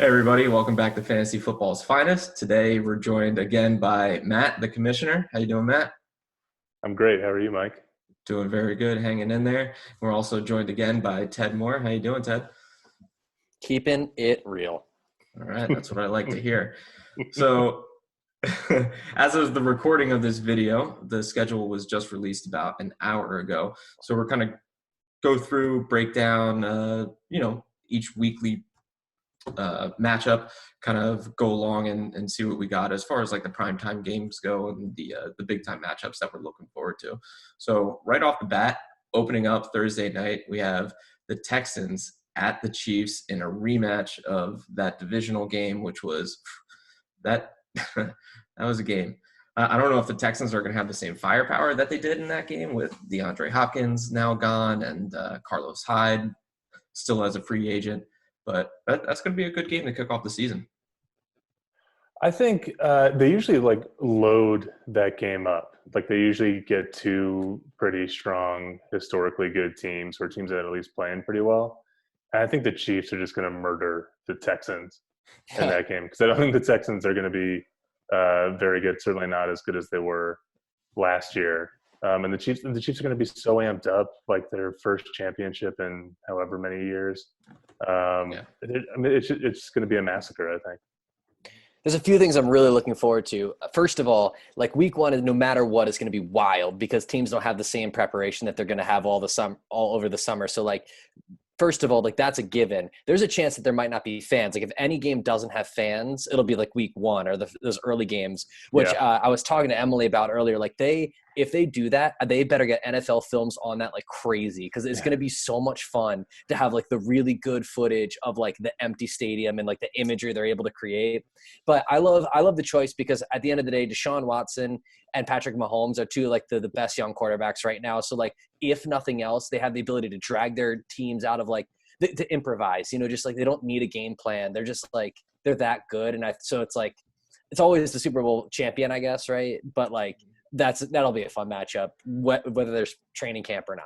Hey everybody, welcome back to Fantasy Football's Finest. Today we're joined again by Matt, the commissioner. How you doing, Matt? I'm great. How are you, Mike? Doing very good, hanging in there. We're also joined again by Ted Moore. How you doing, Ted? Keeping it real. All right, that's what I like to hear. So, as of the recording of this video, the schedule was just released about an hour ago. So we're kind of go through, break down, each weekly matchup, kind of go along and see what we got as far as like the primetime games go and the big time matchups that we're looking forward to. So right off the bat, opening up Thursday night, we have the Texans at the Chiefs in a rematch of that divisional game, which was that that was a game. I don't know if the Texans are going to have the same firepower that they did in that game with DeAndre Hopkins now gone and Carlos Hyde still as a free agent. But that's going to be a good game to kick off the season. I think they usually load that game up. Like they usually get two pretty strong, historically good teams or teams that are at least playing pretty well. And I think the Chiefs are just going to murder the Texans in that game because I don't think the Texans are going to be very good. Certainly not as good as they were last year. And the Chiefs are going to be so amped up, like their first championship in however many years. It's going to be a massacre, I think. There's a few things I'm really looking forward to. First of all, like week one, no matter what, is going to be wild because teams don't have the same preparation that they're going to have all over the summer. So like, first of all, like that's a given. There's a chance that there might not be fans. Like if any game doesn't have fans, it'll be like week one or those early games, which I was talking to Emily about earlier. Like if they do that, they better get NFL films on that like crazy because it's going to be so much fun to have like the really good footage of like the empty stadium and like the imagery they're able to create. But I love the choice because at the end of the day, Deshaun Watson and Patrick Mahomes are two like the best young quarterbacks right now. So like if nothing else, they have the ability to drag their teams out of like to improvise, just like they don't need a game plan. They're just like they're that good. And so it's like it's always the Super Bowl champion, I guess, right? But like that'll be a fun matchup, whether there's training camp or not.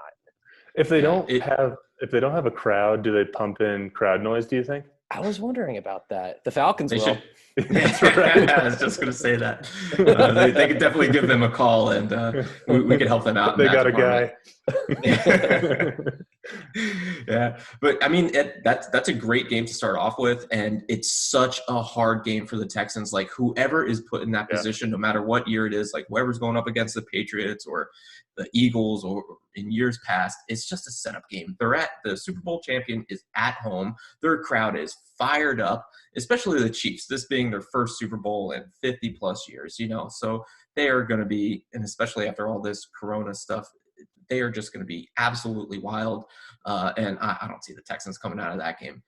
If they don't have a crowd, do they pump in crowd noise? Do you think? I was wondering about that. The Falcons They will. should. That's right. I was just going to say that. They could definitely give them a call, and we could help them out. They in that got department. a guy. Yeah, but I mean that's a great game to start off with, and it's such a hard game for the Texans. Like whoever is put in that position, no matter what year it is, like whoever's going up against the Patriots or the Eagles or in years past, it's just a setup game. The Super Bowl champion is at home. Their crowd is fired up, especially the Chiefs, this being their first Super Bowl in 50 plus years, so they are going to be, and especially after all this Corona stuff, they are just going to be absolutely wild. And I don't see the Texans coming out of that game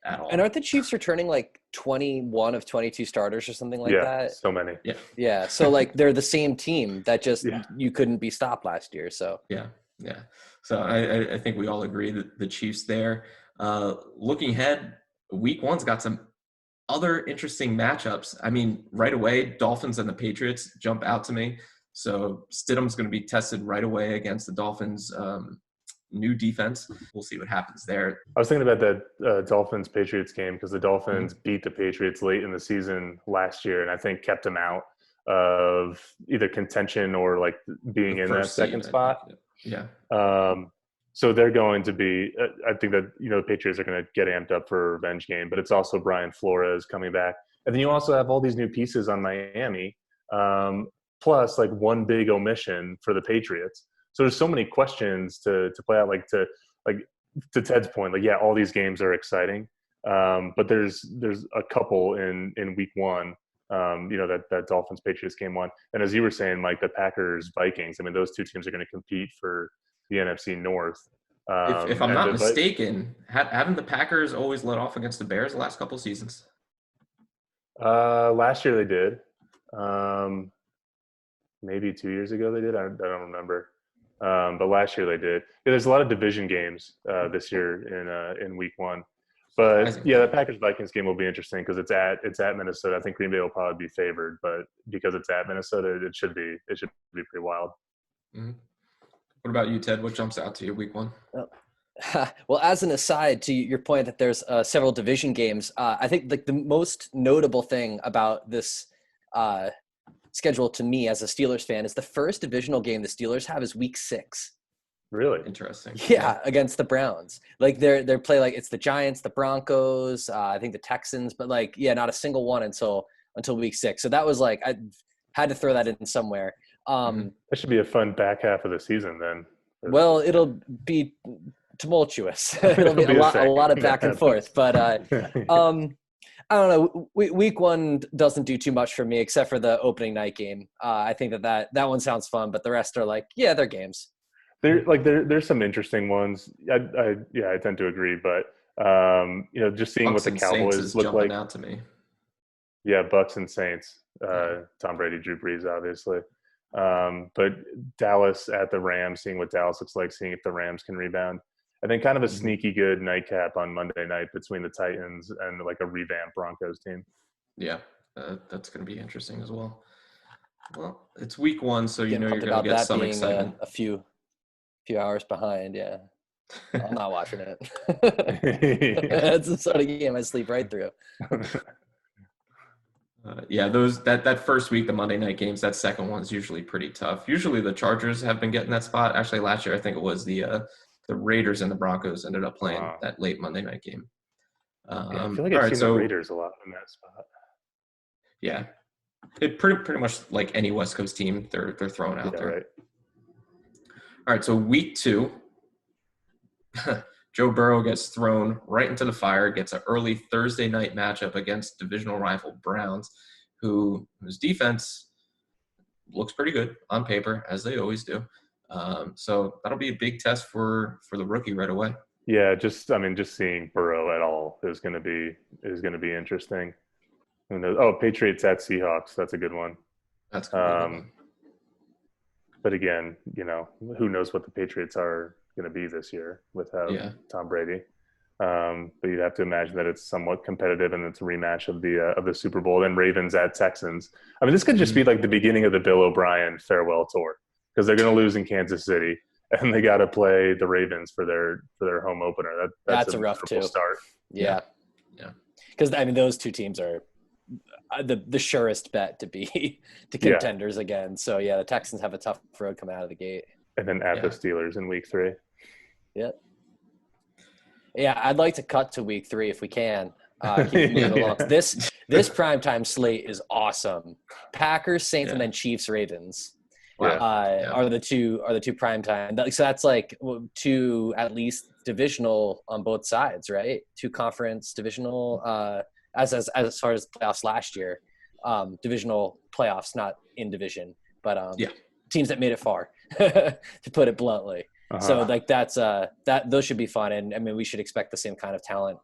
at all. And aren't the Chiefs returning like 21 of 22 starters or something like that? So many. Yeah. So like they're the same team that just you couldn't be stopped last year. So yeah. So I think we all agree that the Chiefs there. Looking ahead, week one's got some other interesting matchups. I mean, right away, Dolphins and the Patriots jump out to me. So Stidham's going to be tested right away against the Dolphins' new defense. We'll see what happens there. I was thinking about that Dolphins-Patriots game because the Dolphins beat the Patriots late in the season last year and I think kept them out of either contention or like being in that second spot. Yeah. So they're going to be I think that, the Patriots are going to get amped up for a revenge game, but it's also Brian Flores coming back. And then you also have all these new pieces on Miami. Plus like one big omission for the Patriots. So there's so many questions to play out, like to Ted's point, all these games are exciting. But there's a couple in week one, that Dolphins Patriots game one. And as you were saying, Mike, the Packers Vikings, I mean, those two teams are going to compete for the NFC North. If I'm not mistaken, haven't the Packers always let off against the Bears the last couple of seasons? Last year they did. Maybe 2 years ago they did. I don't remember. But last year they did. Yeah, there's a lot of division games this year in week one. But the Packers-Vikings game will be interesting because it's at Minnesota. I think Green Bay will probably be favored, but because it's at Minnesota, it should be pretty wild. Mm-hmm. What about you, Ted? What jumps out to you week one? Well, as an aside to your point that there's several division games, I think like the most notable thing about this schedule to me as a Steelers fan is the first divisional game the Steelers have is Week 6. Really? Interesting. Yeah, against the Browns. Like they're play like it's the Giants, the Broncos, I think the Texans, but like yeah, not a single one until Week 6. So that was like I had to throw that in somewhere. That should be a fun back half of the season then. Well, it'll be tumultuous. It'll be a lot of back and forth. But I don't know. Week 1 doesn't do too much for me except for the opening night game. I think that one sounds fun, but the rest are like, yeah, they're games. There's some interesting ones. I tend to agree, but just seeing Bucks what the and Cowboys Saints is look jumping like. out to me. Yeah, Bucks and Saints. Tom Brady, Drew Brees, obviously. But Dallas at the Rams, seeing what Dallas looks like, seeing if the Rams can rebound. And then kind of a sneaky good nightcap on Monday night between the Titans and like a revamped Broncos team. Yeah, that's going to be interesting as well. Well, it's week 1, so you know you're Pumped going to about get that some being excitement. a few hours behind. Yeah, I'm not watching it. That's the sort of game I sleep right through. Yeah, that first week, the Monday night games, that second one's usually pretty tough. Usually the Chargers have been getting that spot. Actually, last year I think it was the Raiders and the Broncos ended up playing that late Monday night game. Yeah, I feel like I've seen the Raiders a lot in that spot. Yeah, it pretty much like any West Coast team, they're throwing out there. Right. All right, so week 2, Joe Burrow gets thrown right into the fire, gets an early Thursday night matchup against divisional rival Browns, whose defense looks pretty good on paper, as they always do. So that'll be a big test for the rookie right away. Yeah, just seeing Burrow at all is going to be interesting. Patriots at Seahawks, that's a good one. That's good. But again, who knows what the Patriots are going to be this year without Tom Brady. But you'd have to imagine that it's somewhat competitive, and it's a rematch of the Super Bowl. Then Ravens at Texans. I mean, this could just be like the beginning of the Bill O'Brien farewell tour, because they're going to lose in Kansas City, and they got to play the Ravens for their home opener. That's a rough start. Yeah. Because I mean, those two teams are the surest bet to be to contenders again. So yeah, the Texans have a tough road coming out of the gate. And then at the Steelers in week 3. Yep. Yeah, I'd like to cut to week 3 if we can. Keep moving along. This primetime slate is awesome. Packers, Saints, and then Chiefs, Ravens are the two primetime. So that's like 2 at least divisional on both sides, right? 2 conference divisional. As far as playoffs last year, divisional playoffs, not in division, but teams that made it far, to put it bluntly. So like those should be fun, and I mean we should expect the same kind of talent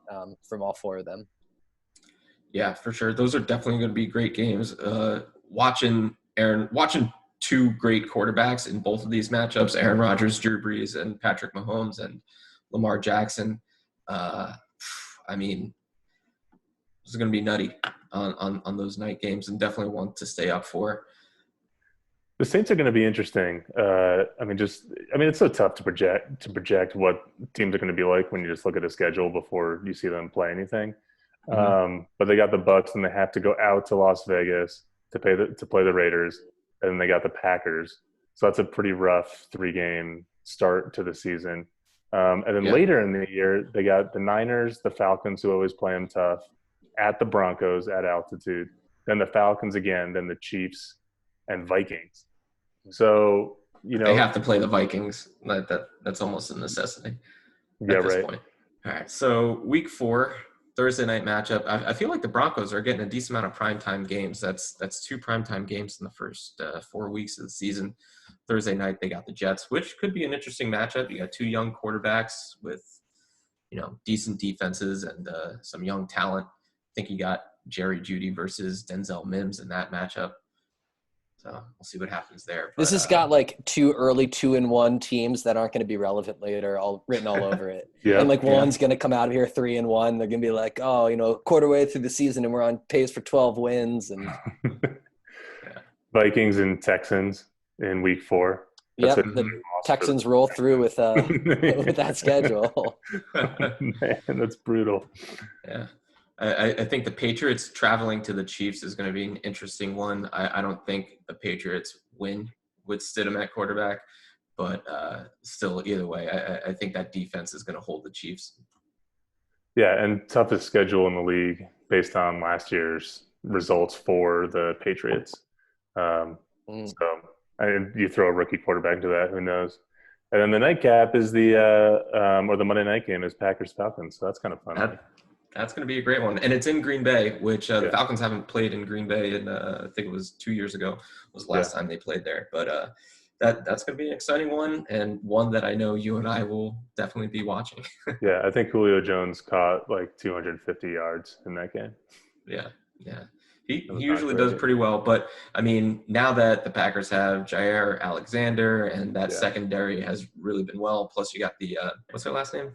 from all 4 of them. Yeah, for sure. Those are definitely going to be great games. Watching 2 great quarterbacks in both of these matchups: Aaron Rodgers, Drew Brees, and Patrick Mahomes and Lamar Jackson. I mean, this is going to be nutty on those night games, and definitely one to stay up for. The Saints are going to be interesting. It's so tough to project what teams are going to be like when you just look at a schedule before you see them play anything. But they got the Bucks, and they have to go out to Las Vegas to play the Raiders, and then they got the Packers. So that's a pretty rough 3-game start to the season. And then later in the year, they got the Niners, the Falcons, who always play them tough, at the Broncos at altitude, then the Falcons again, then the Chiefs and Vikings. So, they have to play the Vikings. That's almost a necessity at this point. All right. So week 4, Thursday night matchup. I feel like the Broncos are getting a decent amount of primetime games. That's 2 primetime games in the first 4 weeks of the season. Thursday night, they got the Jets, which could be an interesting matchup. You got 2 young quarterbacks with, decent defenses and some young talent. I think you got Jerry Jeudy versus Denzel Mims in that matchup. So we'll see what happens there. But, this has got like 2 early 2-1 teams that aren't going to be relevant later, all written all over it. And one's going to come out of here 3-1. They're going to be like, quarter way through the season, and we're on pace for 12 wins. And Vikings and Texans in week 4. That's Yep, a the loss Texans roll through with with that schedule. Man, that's brutal. Yeah. I think the Patriots traveling to the Chiefs is going to be an interesting one. I don't think the Patriots win with Stidham at quarterback, but still, either way, I think that defense is going to hold the Chiefs. Yeah, and toughest schedule in the league based on last year's results for the Patriots. Mm. So and you throw a rookie quarterback into that, who knows? And then the nightcap is the or the Monday night game is Packers Falcons. So that's kind of fun. That's going to be a great one, and it's in Green Bay, which the Yeah. Falcons haven't played in Green Bay in I think it was 2 years ago was the last time they played there. But that's going to be an exciting one, and one that I know you and I will definitely be watching. Yeah, I think Julio Jones caught like 250 yards in that game. Yeah. He was not usually does great. pretty well, but I mean, now that the Packers have Jair Alexander and that Yeah. secondary has really been well, plus you got the what's their last name?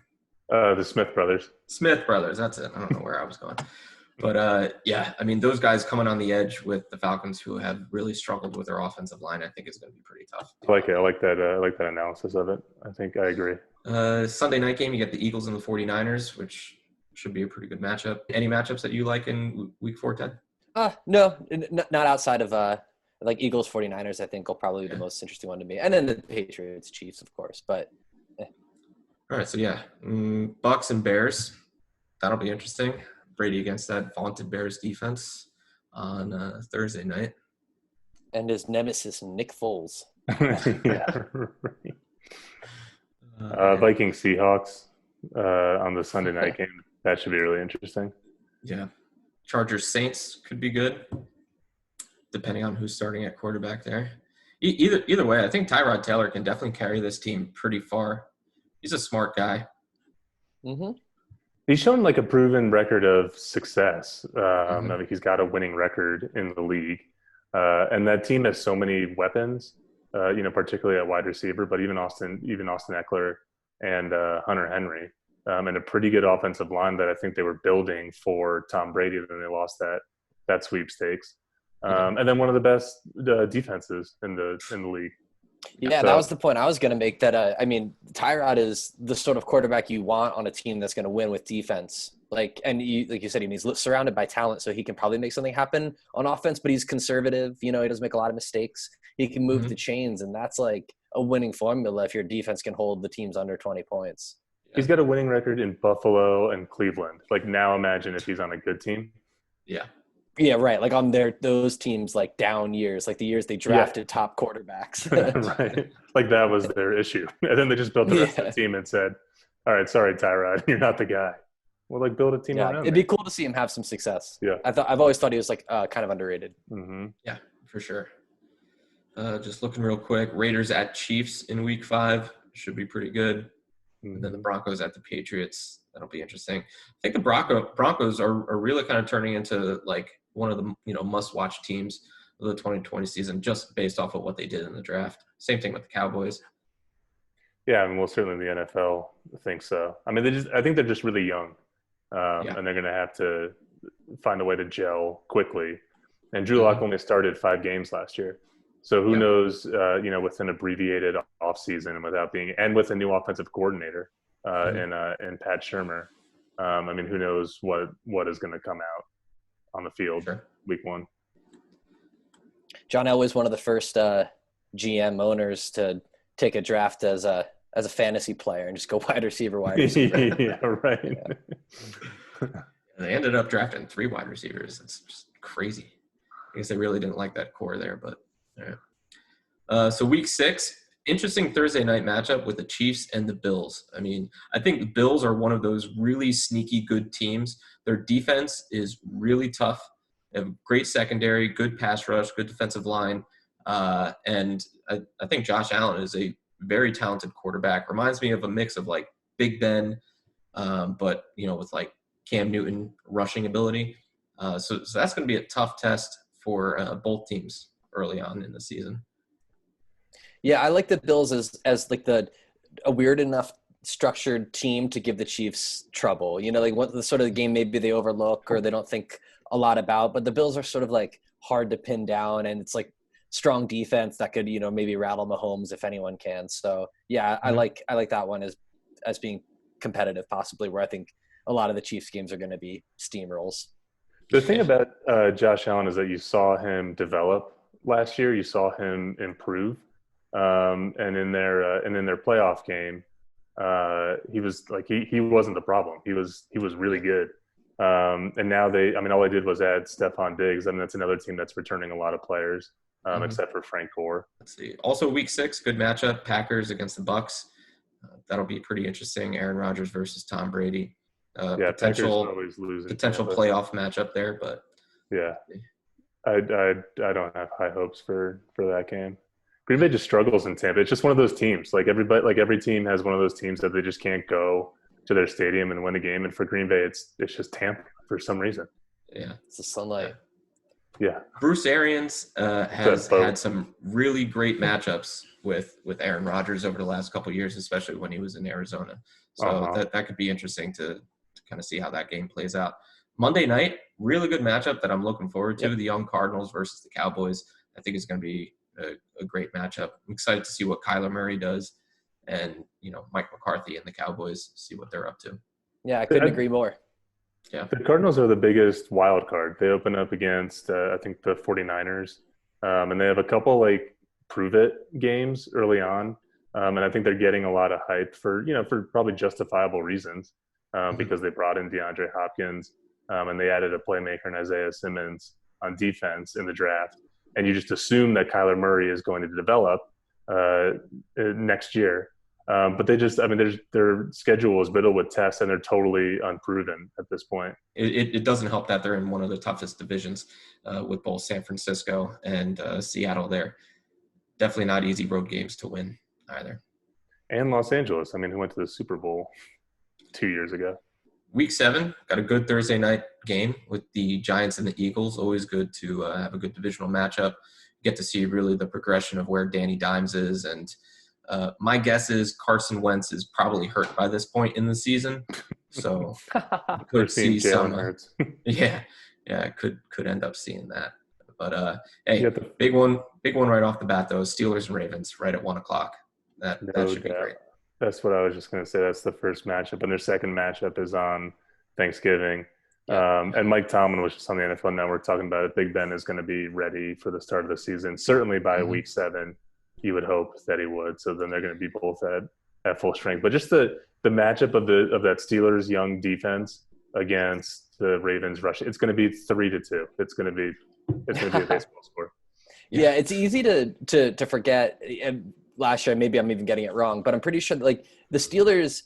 The Smith brothers. Smith brothers. That's it. I don't know where I was going. But yeah, I mean, those guys coming on the edge with the Falcons, who have really struggled with their offensive line, I think is going to be pretty tough. I like it. I like that. I like that analysis of it. I think I agree. Sunday night game, you get the Eagles and the 49ers, which should be a pretty good matchup. Any matchups that you like in week 4, Ted? No, not outside of like Eagles 49ers. I think will probably be the most interesting one to me, and then the Patriots Chiefs, of course. But all right, so yeah, Bucks and Bears, that'll be interesting. Brady against that vaunted Bears defense on Thursday night, and his nemesis Nick Foles. Yeah. Vikings Seahawks on the Sunday night game. That should be really interesting. Yeah. Chargers Saints could be good, depending on who's starting at quarterback there. Either way, I think Tyrod Taylor can definitely carry this team pretty far. He's a smart guy. Mm-hmm. He's shown like a proven record of success. I mean, he's got a winning record in the league, and that team has so many weapons. Particularly at wide receiver, but even Austin Eckler and Hunter Henry, and a pretty good offensive line that I think they were building for Tom Brady. Then they lost that sweepstakes, and then one of the best defenses in the league. Yeah, that was the point I was going to make. That I mean, Tyrod is the sort of quarterback you want on a team that's going to win with defense. Like you said, he's surrounded by talent, so he can probably make something happen on offense. But he's conservative. He doesn't make a lot of mistakes. He can move the chains, and that's like a winning formula if your defense can hold the teams under 20 points. He's got a winning record in Buffalo and Cleveland. Like, now imagine if he's on a good team. Yeah. Yeah, right. Like on those teams, like down years, like the years they drafted top quarterbacks. Right. Like that was their issue. And then they just built the rest of the team and said, all right, sorry, Tyrod, you're not the guy. Well, like build a team around it'd be cool to see him have some success. Yeah. I've always thought he was like kind of underrated. Mm-hmm. Yeah, for sure. Just looking real quick, Raiders at Chiefs in week 5 should be pretty good. Mm-hmm. And then the Broncos at the Patriots. That'll be interesting. I think the Broncos are really kind of turning into like one of the must-watch teams of the 2020 season, just based off of what they did in the draft. Same thing with the Cowboys. Yeah, I mean, well, certainly the NFL thinks so. I mean, I think they're just really young, and they're going to have to find a way to gel quickly. And Drew Lock only started 5 games last year. So who knows, with an abbreviated offseason and with a new offensive coordinator in Pat Shurmur. I mean, who knows what is going to come out on the field week 1. John Elway's one of the first GM owners to take a draft as a fantasy player and just go wide receiver. Yeah, right. Yeah. They ended up drafting 3 wide receivers. It's just crazy. I guess they really didn't like that core there, but yeah. So week 6, interesting Thursday night matchup with the Chiefs and the Bills. I mean, I think the Bills are one of those really sneaky good teams. Their defense is really tough. They have great secondary, good pass rush, good defensive line. And I think Josh Allen is a very talented quarterback. Reminds me of a mix of like Big Ben, but with like Cam Newton rushing ability. So that's going to be a tough test for both teams early on in the season. Yeah, I like the Bills as like a weird enough structured team to give the Chiefs trouble. Like what the sort of game maybe they overlook or they don't think a lot about. But the Bills are sort of like hard to pin down, and it's like strong defense that could, maybe rattle Mahomes if anyone can. So yeah, I like that one as being competitive, possibly, where I think a lot of the Chiefs games are going to be steamrolls. The thing about Josh Allen is that you saw him develop last year. You saw him improve, and in their playoff game, he was like he wasn't the problem. He was really good. And now all they did was add Stephon Diggs. I mean, that's another team that's returning a lot of players, except for Frank Gore. Let's see. Also, Week 6, good matchup: Packers against the Bucks. That'll be pretty interesting. Aaron Rodgers versus Tom Brady. Potential playoff matchup there, but yeah, I don't have high hopes for that game. Green Bay just struggles in Tampa. It's just one of those teams. Like every team has one of those teams that they just can't go to their stadium and win a game. And for Green Bay, it's just Tampa for some reason. Yeah, it's the sunlight. Yeah, Bruce Arians has had some really great matchups with Aaron Rodgers over the last couple of years, especially when he was in Arizona. So that could be interesting to kind of see how that game plays out. Monday night, really good matchup that I'm looking forward to. Yep. The young Cardinals versus the Cowboys. I think it's going to be a great matchup. I'm excited to see what Kyler Murray does, and Mike McCarthy and the Cowboys, see what they're up to. Yeah, I couldn't agree more. Yeah, the Cardinals are the biggest wild card. They open up against I think the 49ers, and they have a couple like prove it games early on, and I think they're getting a lot of hype for probably justifiable reasons, because they brought in DeAndre Hopkins, and they added a playmaker in Isaiah Simmons on defense in the draft, and you just assume that Kyler Murray is going to develop next year. But their schedule is riddled with tests, and they're totally unproven at this point. It doesn't help that they're in one of the toughest divisions with both San Francisco and Seattle. There, definitely not easy road games to win either. And Los Angeles, who went to the Super Bowl 2 years ago. Week 7, got a good Thursday night game with the Giants and the Eagles. Always good to have a good divisional matchup. Get to see really the progression of where Danny Dimes is, and my guess is Carson Wentz is probably hurt by this point in the season, so could see some. Could end up seeing that. But hey, big one right off the bat though. Steelers and Ravens right at 1:00. That should be great. That's what I was just going to say. That's the first matchup, and their second matchup is on Thanksgiving. Yeah. And Mike Tomlin was just on the NFL Network talking about it. Big Ben is going to be ready for the start of the season, certainly by Week 7. You would hope that he would. So then they're going to be both at full strength. But just the matchup of that Steelers young defense against the Ravens rush, it's going to be 3-2. It's going to be a baseball score. Yeah, it's easy to forget. Last year, maybe I'm even getting it wrong, but I'm pretty sure like the Steelers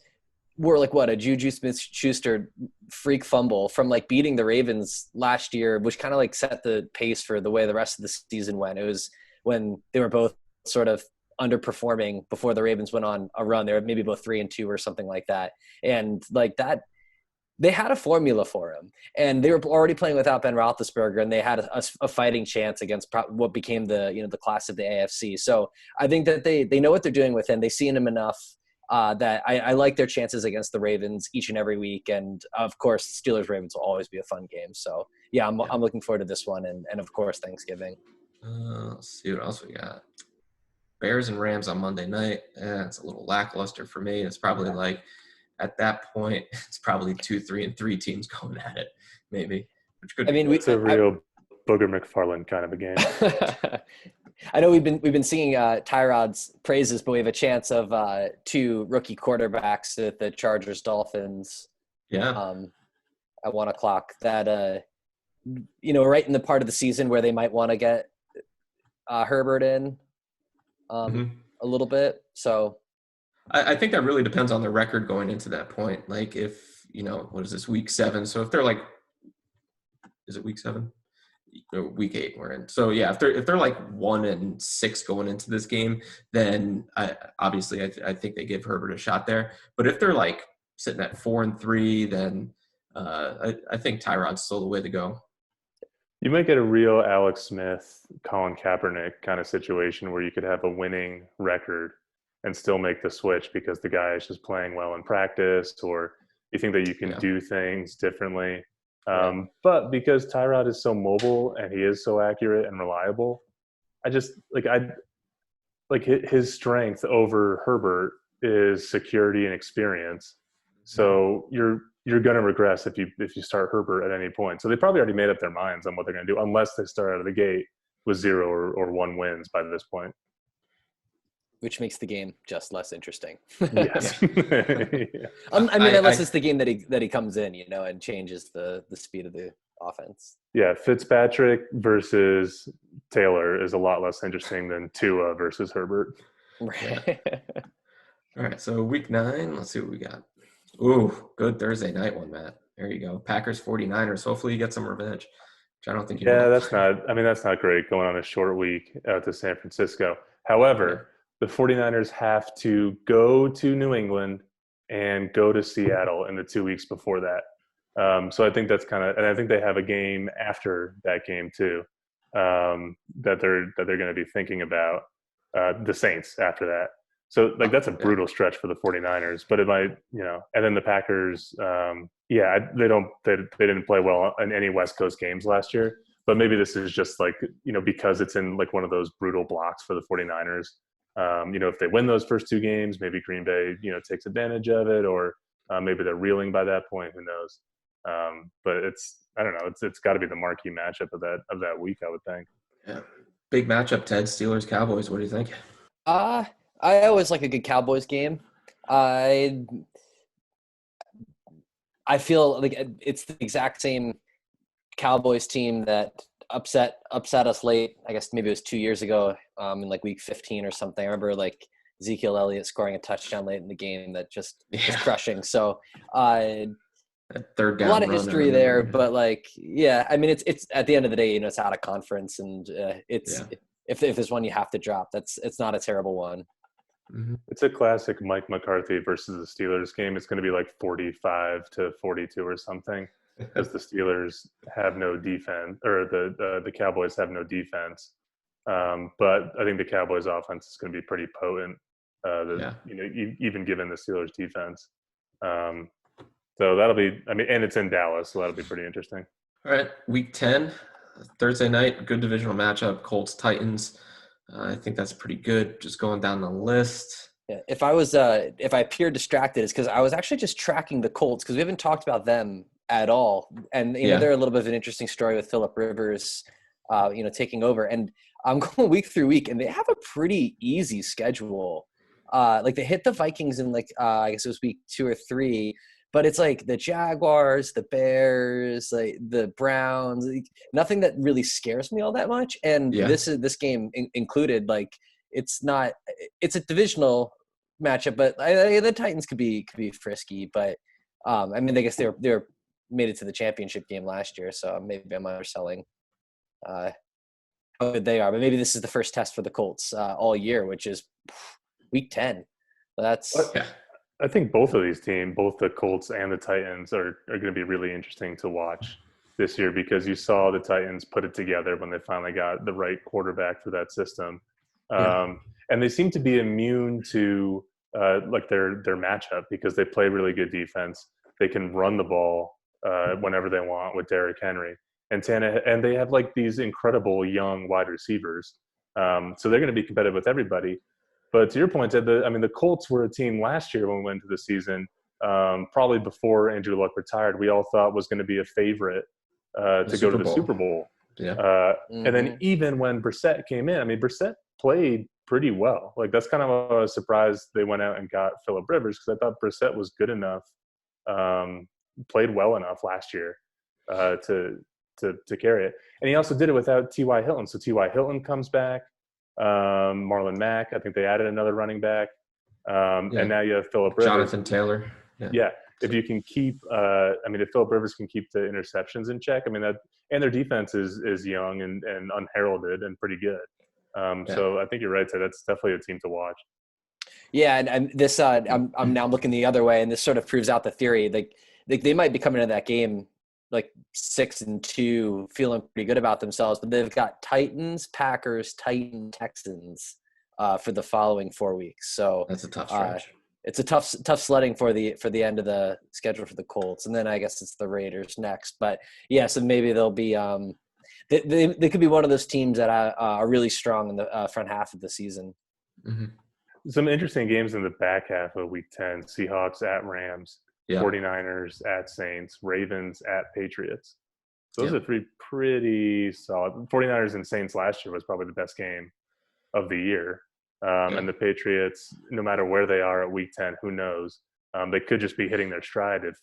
were like a Juju Smith-Schuster freak fumble from like beating the Ravens last year, which kind of like set the pace for the way the rest of the season went. It was when they were both sort of underperforming before the Ravens went on a run. They were maybe both 3-2 or something like that. And like that, they had a formula for him, and they were already playing without Ben Roethlisberger, and they had a fighting chance against what became the class of the AFC. So I think that they know what they're doing with him. They've seen him enough that I like their chances against the Ravens each and every week. And of course, Steelers Ravens will always be a fun game. So yeah, I'm looking forward to this one, and of course Thanksgiving. Let's see what else we got. Bears and Rams on Monday night. It's a little lackluster for me. It's probably like at that point, it's probably 2, 3, and 3 teams going at it, maybe. Which could. It's a real Booger McFarland kind of a game. I know we've been singing Tyrod's praises, but we have a chance of 2 rookie quarterbacks at the Chargers Dolphins. Yeah. At 1:00. That right in the part of the season where they might want to get Herbert in. A little bit. So I think that really depends on their record going into that point. Like if, what is this, Week 7? So if they're like, is it Week 7? Or Week 8 we're in. So yeah, if they're like 1-6 going into this game, then I think they give Herbert a shot there. But if they're like sitting at 4-3, then I think Tyrod's still the way to go. You might get a real Alex Smith, Colin Kaepernick kind of situation where you could have a winning record and still make the switch because the guy is just playing well in practice, or you think that you can do things differently. But because Tyrod is so mobile and he is so accurate and reliable, I just his strength over Herbert is security and experience. So you're going to regress if you start Herbert at any point. So they probably already made up their minds on what they're going to do, unless they start out of the gate with 0 or 1 wins by this point. Which makes the game just less interesting. Yes. Yeah. Unless it's the game that he comes in, and changes the speed of the offense. Yeah, Fitzpatrick versus Taylor is a lot less interesting than Tua versus Herbert. Right. All right, so week 9, let's see what we got. Ooh, good Thursday night one, Matt. There you go. Packers 49ers. Hopefully you get some revenge, which I don't think you will. That's not great going on a short week out to San Francisco. However, the 49ers have to go to New England and go to Seattle in the 2 weeks before that. So I think that's and I think they have a game after that game too, that they're going to be thinking about, the Saints after that. So that's a brutal stretch for the 49ers, but it might, and then the Packers, they didn't play well in any West Coast games last year, but maybe this is just because it's in one of those brutal blocks for the 49ers. If they win those first 2 games, maybe Green Bay, takes advantage of it, or maybe they're reeling by that point, who knows? But I don't know. It's got to be the marquee matchup of that week, I would think. Yeah. Big matchup, Ted. Steelers, Cowboys. What do you think? I always like a good Cowboys game. I feel like it's the exact same Cowboys team that upset us late. I guess maybe it was 2 years ago, in week 15 or something. I remember Ezekiel Elliott scoring a touchdown late in the game that just was crushing. So third down, a lot of history there, but it's at the end of the day, it's out of conference, and if there's one you have to drop, it's not a terrible one. Mm-hmm. It's a classic Mike McCarthy versus the Steelers game. It's going to be 45-42 or something, because the Steelers have no defense, or the Cowboys have no defense. But I think the Cowboys offense is going to be pretty potent, even given the Steelers defense. So that'll be, and it's in Dallas, so that'll be pretty interesting. All right, week 10, Thursday night, good divisional matchup, Colts, Titans. I think that's pretty good. Just going down the list. Yeah, if I appeared distracted, it's because I was actually just tracking the Colts, because we haven't talked about them at all. And they're a little bit of an interesting story with Phillip Rivers, taking over. And I'm going week through week, and they have a pretty easy schedule. They hit the Vikings in I guess it was week 2 or 3. But it's the Jaguars, the Bears, the Browns, nothing that really scares me all that much. And this game included, it's a divisional matchup, but the Titans could be frisky. But I guess they were made it to the championship game last year, so maybe I'm underselling how good they are. But maybe this is the first test for the Colts all year, which is week 10. That's I think both of these teams, both the Colts and the Titans, are going to be really interesting to watch this year, because you saw the Titans put it together when they finally got the right quarterback for that system. And they seem to be immune to their matchup, because they play really good defense. They can run the ball whenever they want with Derrick Henry. And they have these incredible young wide receivers. So they're going to be competitive with everybody. But to your point, Ted, the Colts were a team last year when we went into the season, probably before Andrew Luck retired, we all thought was going to be a favorite to go to the Super Bowl. Yeah. And then even when Brissett came in, Brissett played pretty well. That's kind of a surprise they went out and got Phillip Rivers, because I thought Brissett was good enough, played well enough last year to carry it. And he also did it without T.Y. Hilton. So T.Y. Hilton comes back. Marlon Mack, I think they added another running back, and now you have Phillip Rivers. Jonathan Taylor. Yeah. If you can keep, if Phillip Rivers can keep the interceptions in check, and their defense is young and unheralded and pretty good. So I think you're right. So that's definitely a team to watch. Yeah, and this I'm now looking the other way, and this sort of proves out the theory. They might be coming into that game 6-2, feeling pretty good about themselves, but they've got Titans, Packers, Texans for the following 4 weeks. So that's a tough stretch. It's a tough sledding for the end of the schedule for the Colts, and then I guess it's the Raiders next. But yeah, so maybe they'll be they could be one of those teams that are really strong in the front half of the season. Mm-hmm. Some interesting games in the back half of Week 10. Seahawks at Rams, Yeah. 49ers at Saints, Ravens at Patriots. Those Yeah. are three pretty solid. 49ers and Saints last year was probably the best game of the year. And the Patriots, no matter where they are at Week 10, who knows? They could just be hitting their stride if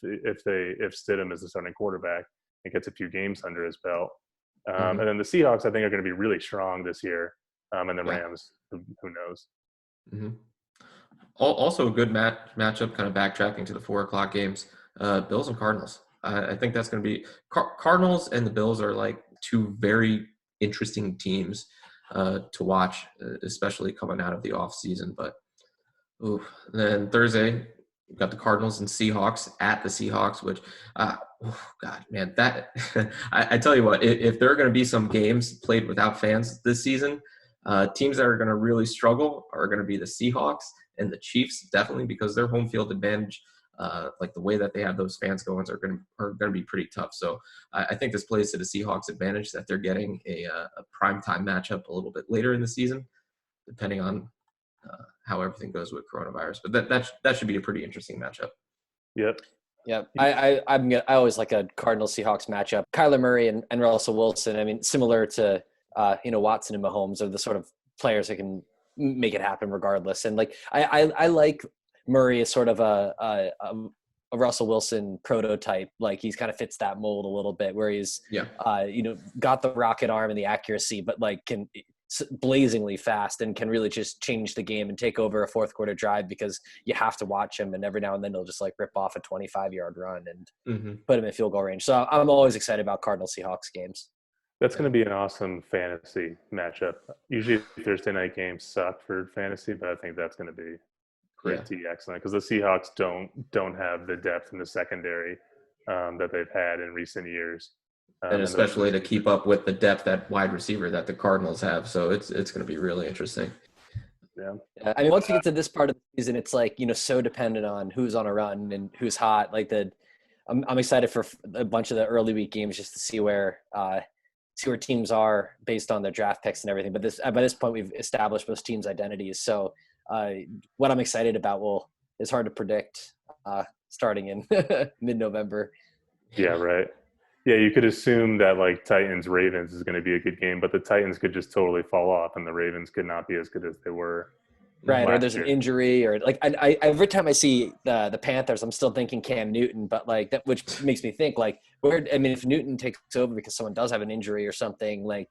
Stidham is the starting quarterback and gets a few games under his belt. And then the Seahawks, I think, are going to be really strong this year. And the Rams, who knows? Mm-hmm. Also a good matchup, kind of backtracking to the 4:00 games, Bills and Cardinals. I think that's going to be Cardinals and the Bills are like two very interesting teams to watch, especially coming out of the off season. But then Thursday, we've got the Cardinals and Seahawks at the Seahawks, which, God, man, that I tell you what, if there are going to be some games played without fans this season, teams that are going to really struggle are going to be the Seahawks and the Chiefs, definitely, because their home field advantage, like the way that they have those fans going, are going to be pretty tough. So I think this plays to the Seahawks' advantage that they're getting a primetime matchup a little bit later in the season, depending on how everything goes with coronavirus. But that should be a pretty interesting matchup. Yep. Yeah, I always like a Cardinals Seahawks matchup. Kyler Murray and Russell Wilson. I mean, similar to Watson and Mahomes are the sort of players that can make it happen regardless. And like I like Murray as sort of a Russell Wilson prototype. Like he's kind of fits that mold a little bit, where he's got the rocket arm and the accuracy, but like can blazingly fast and can really just change the game and take over a fourth quarter drive because you have to watch him, and every now and then he'll just like rip off a 25-yard run and put him in field goal range. So I'm always excited about Cardinal Seahawks games. That's going to be an awesome fantasy matchup. Usually Thursday night games suck for fantasy, but I think that's going to be pretty excellent because the Seahawks don't have the depth in the secondary that they've had in recent years. And especially to keep up with the depth at wide receiver that the Cardinals have. So it's going to be really interesting. Yeah. I mean, once we get to this part of the season, it's like, so dependent on who's on a run and who's hot. Like I'm excited for a bunch of the early week games just to see where teams are based on their draft picks and everything. But by this point, we've established most teams' identities. So what I'm excited about is hard to predict starting in mid-November. Yeah, right. Yeah, you could assume that like Titans-Ravens is going to be a good game, but the Titans could just totally fall off and the Ravens could not be as good as they were. Right, or there's an injury, or like I every time I see the Panthers, I'm still thinking Cam Newton, but like that, which makes me think like if Newton takes over because someone does have an injury or something, like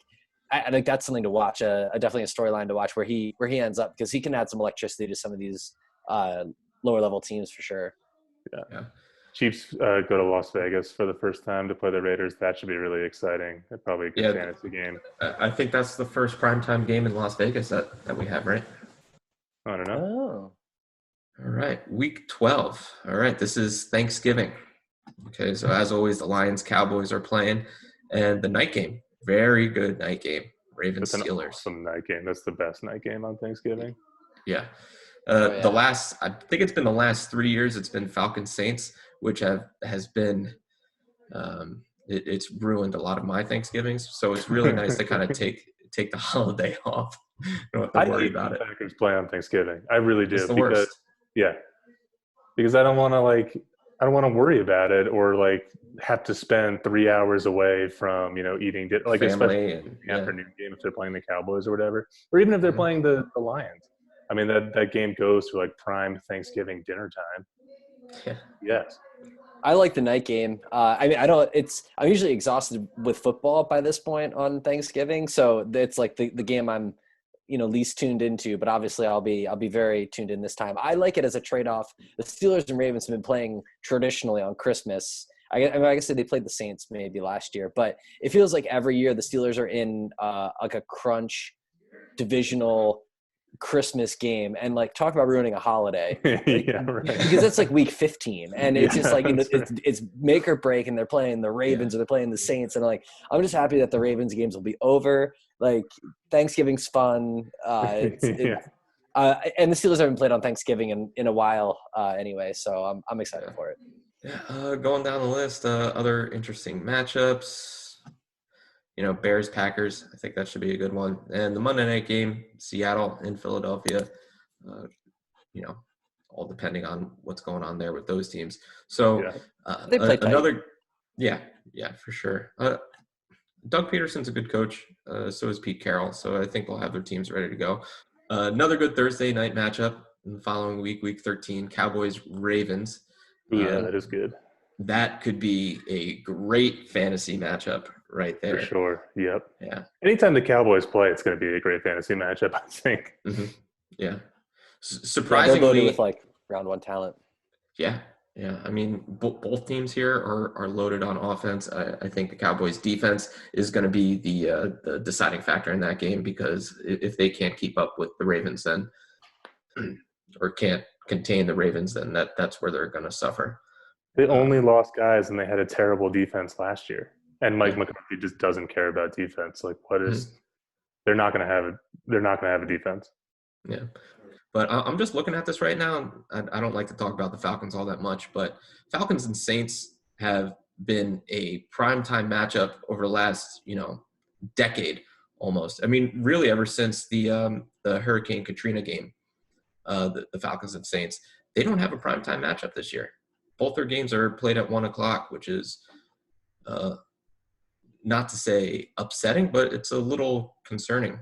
I think that's something to watch. Definitely a storyline to watch where he ends up, because he can add some electricity to some of these lower level teams for sure. Yeah. Chiefs go to Las Vegas for the first time to play the Raiders. That should be really exciting. Probably a good fantasy game. I think that's the first primetime game in Las Vegas that we have, right? I don't know. Oh. All right. Week 12. All right. This is Thanksgiving. Okay. So as always, the Lions, Cowboys are playing. And the night game, very good night game. Ravens, Steelers. Awesome night game. That's the best night game on Thanksgiving. Yeah. I think it's been the last 3 years, it's been Falcons Saints, which has been it's ruined a lot of my Thanksgivings. So it's really nice to kind of take the holiday off. Don't have to worry about it. Packers play on Thanksgiving. I really do. It's the worst. Because I don't want to worry about it or like have to spend 3 hours away from eating like family, especially the afternoon game if they're playing the Cowboys or whatever, or even if they're playing the Lions. I mean that game goes to like prime Thanksgiving dinner time. Yeah. Yes. I like the night game. I'm usually exhausted with football by this point on Thanksgiving, so it's like the game I'm least tuned into, but obviously I'll be very tuned in this time. I like it as a trade-off. The Steelers and Ravens have been playing traditionally on Christmas. I guess they played the Saints maybe last year, but it feels like every year the Steelers are in like a crunch divisional Christmas game, and like talk about ruining a holiday. Yeah, right. Because it's like week 15 and it's just like it's make or break, and they're playing the Ravens or they're playing the Saints, and like I'm just happy that the Ravens games will be over. Like Thanksgiving's fun. And the Steelers haven't played on Thanksgiving in a while anyway, so I'm excited for it. Yeah, going down the list, other interesting matchups. Bears, Packers, I think that should be a good one. And the Monday night game, Seattle in Philadelphia, uh, you know, all depending on what's going on there with those teams. So Yeah. They play tight. yeah, for sure. Doug Peterson's a good coach. So is Pete Carroll. So I think they'll have their teams ready to go. Another good Thursday night matchup in the following week, week 13, Cowboys, Ravens. Ooh, yeah, that is good. That could be a great fantasy matchup right there. For sure. Yep. Yeah. Anytime the Cowboys play, it's going to be a great fantasy matchup, I think. Mm-hmm. Yeah. Yeah, Surprisingly, they're loaded with like round one talent. Yeah. I mean, both teams here are loaded on offense. I think the Cowboys' defense is going to be the deciding factor in that game, because if they can't keep up with the Ravens, then or can't contain the Ravens, then that's where they're going to suffer. They only lost guys, and they had a terrible defense last year. And Mike McCarthy just doesn't care about defense. Like, what is? They're not going to have it. They're not going to have a defense. Yeah. But I'm just looking at this right now. I don't like to talk about the Falcons all that much, but Falcons and Saints have been a primetime matchup over the last, decade almost. I mean, really ever since the Hurricane Katrina game, the Falcons and Saints, they don't have a primetime matchup this year. Both their games are played at 1:00, which is not to say upsetting, but it's a little concerning.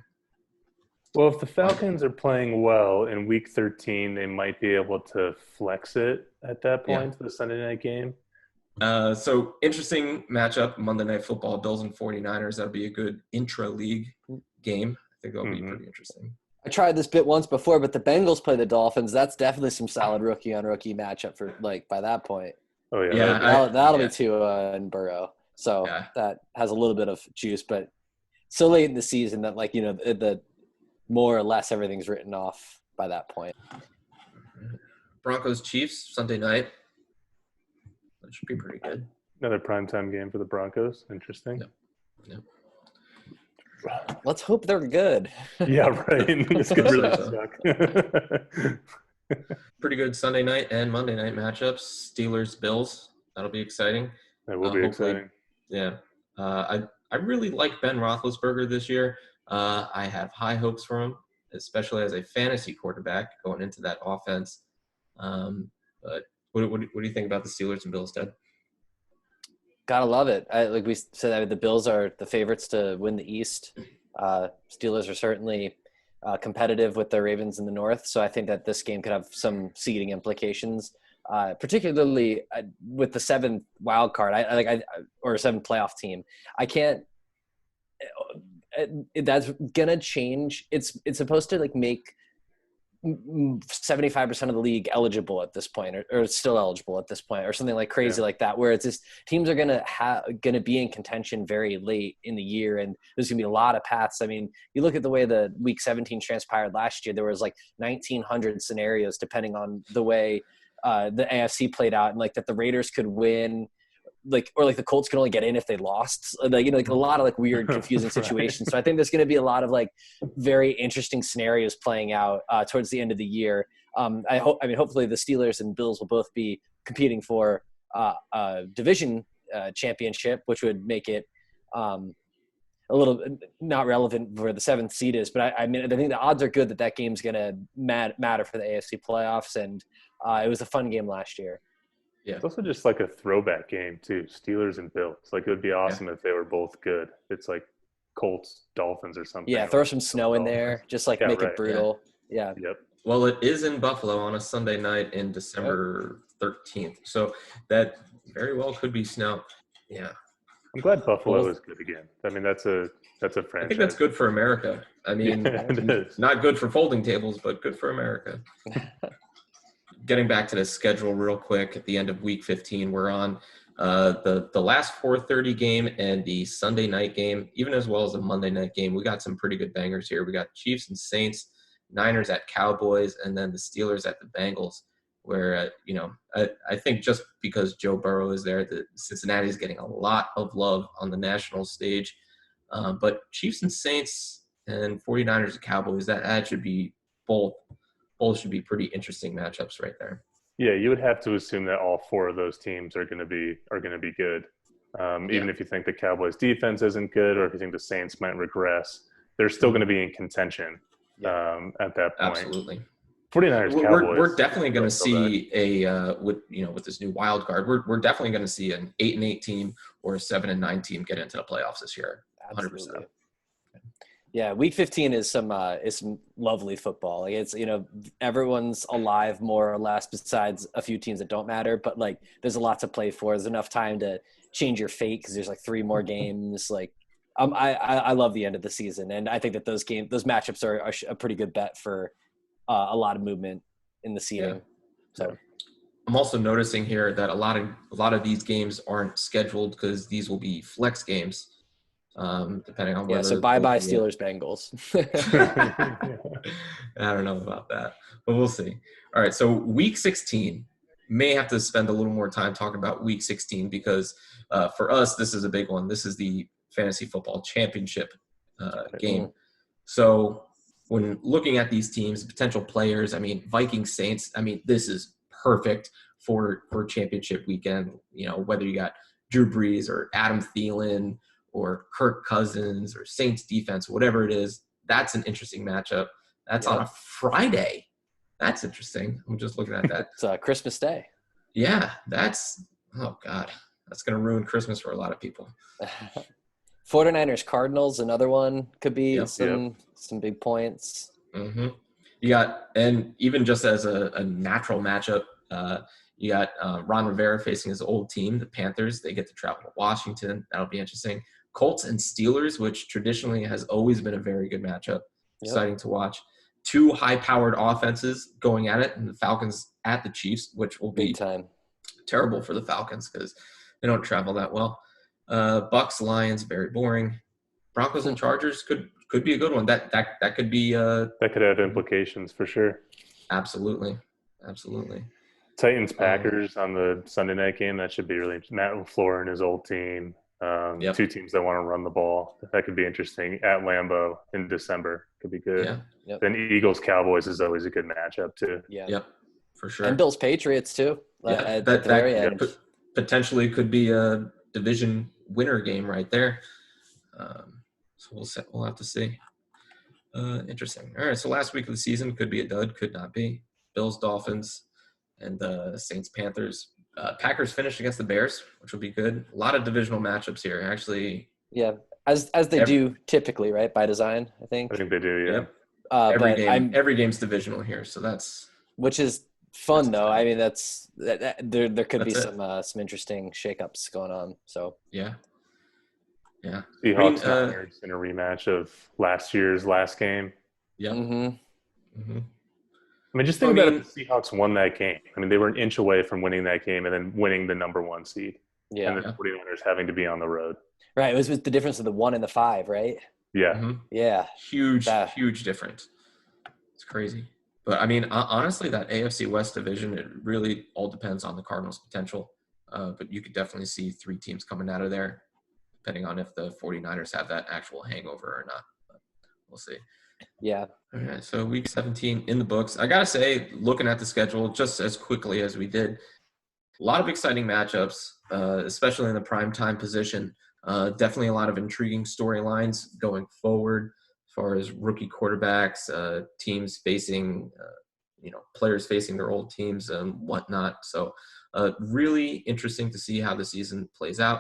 Well, if the Falcons are playing well in Week 13, they might be able to flex it at that point for the Sunday night game. So interesting matchup, Monday Night Football, Bills and 49ers. That'll be a good intra-league game. I think that'll be pretty interesting. I tried this bit once before, but the Bengals play the Dolphins. That's definitely some solid rookie-on-rookie matchup for, by that point. Oh, yeah. That'll be Tua and Burrow. So that has a little bit of juice, but so late in the season that, the more or less everything's written off by that point. Broncos Chiefs Sunday night. That should be pretty good. Another primetime game for the Broncos. Interesting. Yep. Let's hope they're good. Yeah, right. This could really suck. Pretty good Sunday night and Monday night matchups. Steelers Bills. That'll be exciting. That will be exciting. Yeah. I really like Ben Roethlisberger this year. I have high hopes for him, especially as a fantasy quarterback going into that offense. But what do you think about the Steelers and Bills, Ted? Gotta love it. Like we said, the Bills are the favorites to win the East. Steelers are certainly competitive with the Ravens in the North, so I think that this game could have some seeding implications, particularly with the 7th wild card. Or 7th playoff team. I can't. That's gonna change. It's supposed to make 75% of the league eligible at this point, or still eligible at this point, or something like crazy like that, where it's just teams are gonna be in contention very late in the year, and there's gonna be a lot of paths. I mean, you look at the way the Week 17 transpired last year. There was 1,900 scenarios depending on the way the AFC played out, and that the Raiders could win. Or the Colts could only get in if they lost. A lot of weird, confusing situations. So I think there's going to be a lot of very interesting scenarios playing out towards the end of the year. Hopefully the Steelers and Bills will both be competing for a division championship, which would make it a little not relevant where the 7th seed is. But I think the odds are good that game's going to matter for the AFC playoffs. And it was a fun game last year. Yeah. It's also just a throwback game too. Steelers and Bills. It would be awesome if they were both good. It's Colts, Dolphins or something. Yeah, throw some snow in there. Just make it brutal. Yeah. Yep. Well, it is in Buffalo on a Sunday night in December 13th. So that very well could be snow. Yeah. I'm glad Buffalo is good again. I mean, that's a franchise. I think that's good for America. I mean, not good for folding tables, but good for America. Getting back to the schedule real quick, at the end of Week 15, we're on the last 4:30 game and the Sunday night game, even as well as the Monday night game. We got some pretty good bangers here. We got Chiefs and Saints, Niners at Cowboys, and then the Steelers at the Bengals, where, I think just because Joe Burrow is there, the Cincinnati is getting a lot of love on the national stage. But Chiefs and Saints and 49ers and Cowboys, that should be both should be pretty interesting matchups right there. Yeah, you would have to assume that all 4 of those teams are going to be good. Even if you think the Cowboys defense isn't good, or if you think the Saints might regress, they're still going to be in contention at that point. Absolutely. 49ers, Cowboys. We're definitely going to see with this new wild card, we're definitely going to see an 8-8 team or a 7-9 team get into the playoffs this year. 100%. Absolutely. Yeah, week 15 is some lovely football. Like it's, everyone's alive more or less besides a few teams that don't matter, but like there's a lot to play for. There's enough time to change your fate because there's like 3 more games. Like I love the end of the season, and I think that those matchups are a pretty good bet for a lot of movement in the seeding. Yeah. So I'm also noticing here that a lot of these games aren't scheduled because these will be flex games. Depending on whether. Yeah, so bye Steelers Bengals. I don't know about that, but we'll see. All right, so week 16 may have to spend a little more time talking about week 16 because for us this is a big one. This is the fantasy football championship game. So when looking at these teams, potential players, I mean Vikings Saints, I mean this is perfect for championship weekend. Whether you got Drew Brees or Adam Thielen or Kirk Cousins or Saints defense, whatever it is, that's an interesting matchup. That's on a Friday. That's interesting. I'm just looking at that. It's Christmas Day. Yeah, oh God. That's going to ruin Christmas for a lot of people. 49ers Cardinals, another one could be some big points. Mm-hmm. You got, and even just as a natural matchup, you got Ron Rivera facing his old team, the Panthers. They get to travel to Washington. That'll be interesting. Colts and Steelers, which traditionally has always been a very good matchup. Exciting to watch. 2 high-powered offenses going at it, and the Falcons at the Chiefs, which will be terrible for the Falcons because they don't travel that well. Bucks, Lions, very boring. Broncos and Chargers could be a good one. That could be that could have implications for sure. Absolutely. Titans Packers on the Sunday night game, that should be really Matt LaFleur and his old team. 2 teams that want to run the ball. That could be interesting at Lambeau in December. Could be good. Yeah. Yep. Then Eagles Cowboys is always a good matchup too. Yeah. Yep. For sure. And Bills Patriots too. Yeah, that potentially could be a division winner game right there. So we'll have to see. Interesting. All right. So last week of the season could be a dud, could not be. Bills, Dolphins, and Saints, Panthers. Packers finished against the Bears, which will be good. A lot of divisional matchups here, actually. Yeah, as they do typically, right? By design, I think. I think they do. Yeah. Every game's divisional here, so that's which is fun though. I mean, there could be some interesting shakeups going on. So yeah. Seahawks Niners in a rematch of last year's last game. Yeah. Mm-hmm. I mean, just think about if the Seahawks won that game. I mean, they were an inch away from winning that game and then winning the number 1 seed. Yeah. And the 49ers having to be on the road. Right. It was the difference of the 1 and the 5, right? Yeah. Mm-hmm. Yeah. Huge difference. It's crazy. But, I mean, honestly, that AFC West division, it really all depends on the Cardinals' potential. But you could definitely see 3 teams coming out of there, depending on if the 49ers have that actual hangover or not. But we'll see. Yeah. All right, so week 17 in the books. I got to say, looking at the schedule just as quickly as we did, a lot of exciting matchups, especially in the prime time position. Definitely a lot of intriguing storylines going forward as far as rookie quarterbacks, teams facing, players facing their old teams and whatnot. So really interesting to see how the season plays out.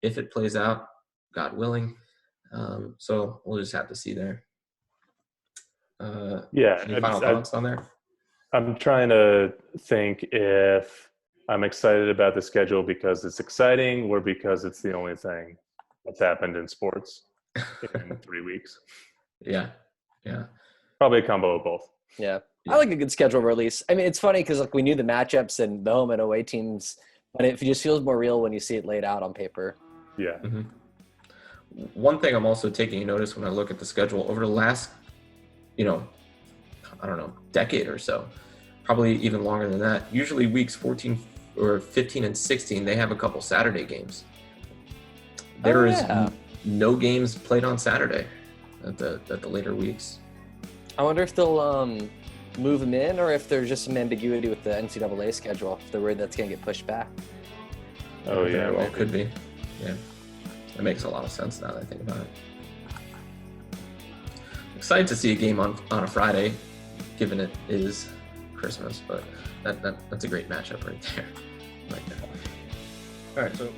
If it plays out, God willing. So we'll just have to see there. Any final thoughts on there? I'm trying to think if I'm excited about the schedule because it's exciting or because it's the only thing that's happened in sports in 3 weeks. Yeah. Probably a combo of both. Yeah. I like a good schedule release. I mean, it's funny because we knew the matchups and the home and away teams, but it just feels more real when you see it laid out on paper. Yeah. Mm-hmm. One thing I'm also taking notice when I look at the schedule over the last decade or so, probably even longer than that. Usually weeks 14 or 15 and 16, they have a couple Saturday games. There is no games played on Saturday at the later weeks. I wonder if they'll move them in or if there's just some ambiguity with the NCAA schedule. If they're worried that's going to get pushed back. Oh, yeah. Well, could be. Yeah, that makes a lot of sense now that I think about it. Excited to see a game on a Friday, given it is Christmas, but that's a great matchup right there. Like that. All right, so